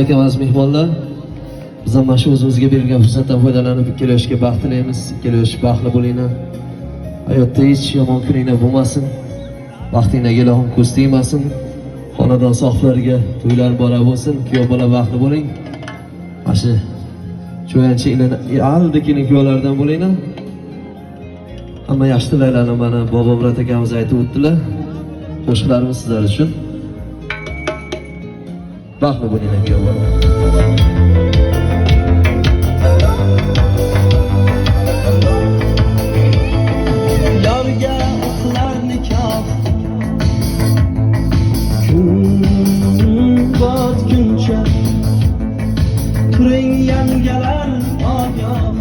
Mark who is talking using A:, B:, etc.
A: Akamiz mehmonlar, biz ham shu o'zimizga berilgan fursatdan foydalanib kelishga baxt tilaymiz. Kelish baxtli bo'linglar. Hayotda hech yomon kuninglar bo'lmasin. Baxtinglarga Ilohim ko'z tegmasin. Xonadon sohiblariga to'ylar bora bo'lsin. Kuyov bola baxtli bo'ling. Mana cho'yanchilar aldikini kuyovlardan bo'linglar. Hamma yaxshi tilaylarni mana Bobomurod akamiz aytib o'tdilar. Qo'shiqlarimiz sizlar uchun. Baxtli bo'linglar kuyov bola.
B: Yarga o'qlar nikoh kun botguncha turing yangalar ogoh